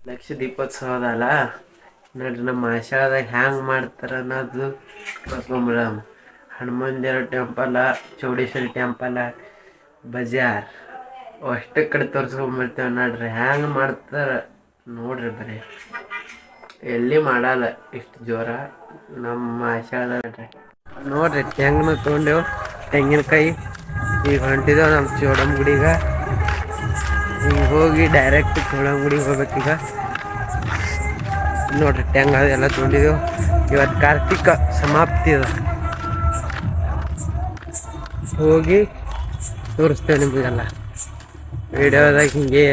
ಲಕ್ಷ ದೀಪೋತ್ಸವದಲ್ಲ ನೋಡ್ರಿ ನಮ್ಮ ಆಷಾಢದಾಗ ಹ್ಯಾಂಗೆ ಮಾಡ್ತಾರೆ ಅನ್ನೋದು ಕರ್ಕೊಂಬಿಡಮ್. ಹನುಮಾನ್ ದೇವ್ರ ಟೆಂಪಲ, ಚೌಡೇಶ್ವರಿ ಟೆಂಪಲ, ಬಜಾರ್ ಅಷ್ಟು ಕಡೆ ತೋರಿಸ್ಕೊಂಬರ್ತೇವೆ ನೋಡ್ರಿ ಹ್ಯಾಂಗೆ ಮಾಡ್ತಾರೆ ನೋಡ್ರಿ. ಬರೀ ಎಲ್ಲಿ ಮಾಡಲ್ಲ ಇಷ್ಟು ಜೋರ ನಮ್ಮ ಆಷಾಢ ನೋಡ್ರಿ. ಹೆಂಗನ ತೊಗೊಂಡೆವು ತೆಂಗಿನಕಾಯಿ. ಈಗ ಹೊಂಟಿದ್ದೇವೆ ನಮ್ಮ ಚೌಡಮ್ಮ ಗುಡಿಗೆ. ಹಿಂಗೆ ಹೋಗಿ ಡೈರೆಕ್ಟ್ ಚೌಡಮ್ಮ ಗುಡಿಗೆ ಹೋಗ್ಬೇಕೀಗ. ನೋಡ್ರಿ ಟ್ಯಾಂಗ್ ಅದೆಲ್ಲ ತೊಗೊಂಡಿದ್ದೆವು. ಇವತ್ತು ಕಾರ್ತಿಕ ಸಮಾಪ್ತಿ ಅದ. ಹೋಗಿ ತೋರಿಸ್ತೇವೆ ನಿಮಗೆಲ್ಲ ವಿಡಿಯೋದಾಗ. ಹಿಂಗೆ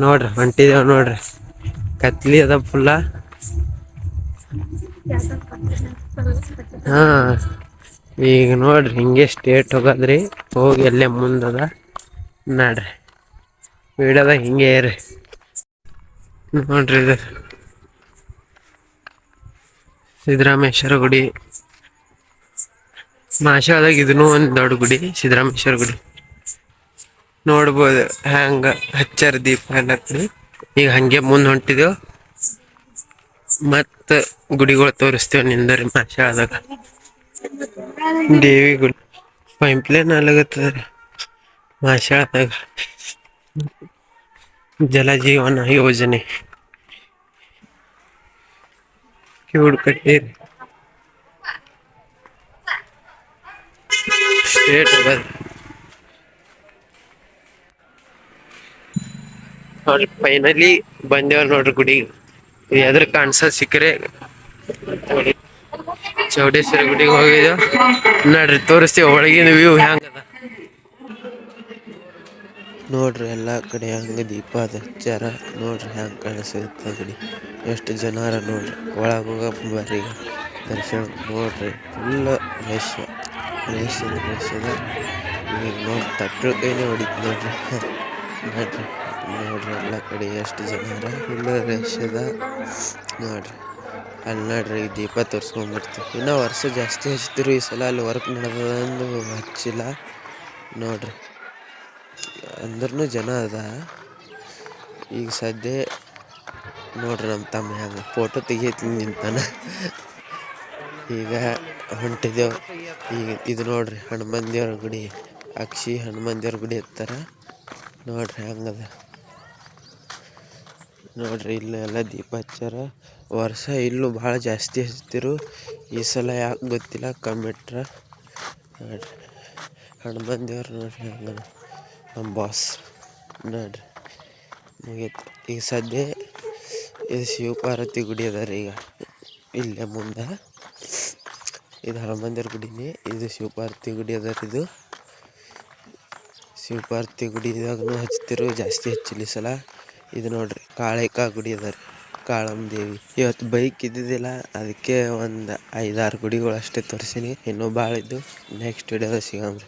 ನೋಡ್ರಿ ಹೊಂಟಿದ್ದೇವೆ ನೋಡ್ರಿ. ಕತ್ಲಿ ಅದ ಫುಲ್ಲ. ಹಾ ಈಗ ನೋಡ್ರಿ ಹಿಂಗೆ ಸ್ಟೇಟ್ ಹೋಗದ್ರಿ. ಹೋಗಿ ಅಲ್ಲೇ ಮುಂದದ ನೋಡ್ರಿ. ವಿಡಿಯೋದಾಗ ಹಿಂಗೆ ಇರಿ ನೋಡ್ರಿ. ಇದು ಸಿದ್ದರಾಮೇಶ್ವರ ಗುಡಿ. ಆಷಾಢದಾಗ ಇದನ್ನು ಒಂದು ದೊಡ್ಡ ಗುಡಿ, ಸಿದ್ದರಾಮೇಶ್ವರ ಗುಡಿ. ನೋಡ್ಬೋದು ಹ್ಯಾಂಗ ಹಚ್ಚಾರ ದೀಪ ಎಲ್ಲ. ಈಗ ಹಂಗೆ ಮುಂದೆ ಹೊಂಟಿದೆವು. ಮತ್ತ ಗುಡಿಗಳು ತೋರಿಸ್ತೇವೆ ನಿಂದರಿ. ಆಷಾಢದಾಗ ದೇವಿ ಗುಡಿ ಪೈಂಪ್ಲೈನ್ ಅಲ್ಲಾಗತ್ತದ ಆಷಾಢದಾಗ. ಜಲಜೀವನ ಯೋಜನೆ ಕ್ಯೂಡ್ ಕಟ್ಟೀರಿ. ಸ್ಟೇಟ್ ನೋಡ್ರಿ ಫೈನಲಿ ಬಂದೇವ ನೋಡ್ರಿ ಗುಡಿಗೆ. ಎದ್ರ ಕಾಣ್ಸ ಸಿಕ್ಕರೆ ಚೌಡೇಶ್ವರಿ ಗುಡಿಗೆ ಹೋಗಿದ್ದೇವ ನೋಡ್ರಿ. ತೋರಿಸ್ತೀವಿ ಒಳಗಿನ ವ್ಯೂ ಹ್ಯಾಂಗದ ನೋಡ್ರಿ. ಎಲ್ಲ ಕಡೆ ಹಂಗೆ ದೀಪ ಹಚ್ಚಾರ ನೋಡ್ರಿ. ಹ್ಯಾಂಗೆ ಕಾಣಿಸುತ್ತೆ ಗುಡಿ. ಎಷ್ಟು ಜನ ನೋಡ್ರಿ. ಒಳಗೆ ಹೋಗಕ್ಕೆ ಬರ್ರಿ ಈಗ ದರ್ಶನ. ನೋಡ್ರಿ ಫುಲ್ ರಶ್ ಅದ. ಈಗ ನೋಡ್ರಿ ತಟ್ಟರ ಕೈನೇ ಹೊಡಿತು ನೋಡ್ರಿ. ನೋಡ್ರಿ ಎಲ್ಲ ಕಡೆ ಎಷ್ಟು ಜನ ಫುಲ್ ರಶ್ ಅದ ನೋಡ್ರಿ. ಅಲ್ಲಿ ನೋಡ್ರಿ ಈಗ ದೀಪ ತೋರಿಸ್ಕೊಂಡ್ಬರ್ತೀವಿ. ಇನ್ನೂ ವರ್ಷ ಜಾಸ್ತಿ ಹಚ್ತಿರು. ಈ ಸಲ ಅಲ್ಲಿ ವರ್ಕ್ ನಡೆದಂದು ಹಚ್ಚಿಲ್ಲ ನೋಡ್ರಿ. ಅಂದ್ರೂ ಜನ ಅದ ಈಗ ಸದ್ಯ ನೋಡ್ರಿ. ನಮ್ಮ ತಮ್ಮ ಹ್ಯಾಂಗ ಫೋಟೋ ತೆಗಿತೀನಿ ನಿಂತಾನ. ಈಗ ಹೊಂಟಿದ್ದೆವು. ಈಗ ಇದು ನೋಡ್ರಿ ಹನುಮಾನ್ ದೇವ್ರ ಗುಡಿ. ಹನುಮಾನ್ ದೇವ್ರ ಗುಡಿ ಇರ್ತಾರ ನೋಡ್ರಿ. ಹಂಗದ ನೋಡ್ರಿ. ಇಲ್ಲ ಎಲ್ಲ ದೀಪ ಹಚ್ಚಾರ. ವರ್ಷ ಇಲ್ಲೂ ಭಾಳ ಜಾಸ್ತಿ ಹಚ್ತಿರು. ಈ ಸಲ ಯಾಕೆ ಗೊತ್ತಿಲ್ಲ ಕಮ್ಮಿ ಇಟ್ರ ನೋಡ್ರಿ. ಹನುಮಾನ್ ದೇವ್ರು ನೋಡ್ರಿ ಹಂಗದ ನಮ್ಮ ಬಾಸ್ ನೋಡ್ರಿ. ಮುಗೀತು ಈಗ ಸದ್ಯ. ಇದು ಶಿವಪಾರ್ವತಿ ಗುಡಿ ಅದ ರೀ. ಈಗ ಇಲ್ಲೇ ಮುಂದೆ ಇದು ಹನುಮಾನ್ ದೇವ್ರ ಗುಡಿನೇ. ಇದು ಶಿವಪಾರ್ವತಿ ಗುಡಿ ಅದ ರೀ. ಇದು ಶಿವಪಾರ್ವತಿ ಗುಡಿದಾಗೂ ಹಚ್ತಿರು. ಜಾಸ್ತಿ ಹಚ್ಚಿಲ್ಲ ಈ ಸಲ. ಇದು ನೋಡ್ರಿ ಕಾಳಿಕಾ ಗುಡಿ ಅದ ರೀ. ಕಾಳಮ್ಮ ದೇವಿ. ಇವತ್ತು ಬೈಕ್ ಇದ್ದಿದ್ದಿಲ್ಲ, ಅದಕ್ಕೆ ಒಂದು 5-6 ಗುಡಿಗಳು ಅಷ್ಟೇ ತೋರಿಸೀನಿ. ಇನ್ನೂ ಭಾಳ ಇದ್ದು. ನೆಕ್ಸ್ಟ್ ವಿಡಿಯೋದಾಗ ಸಿಗಮ್ರಿ.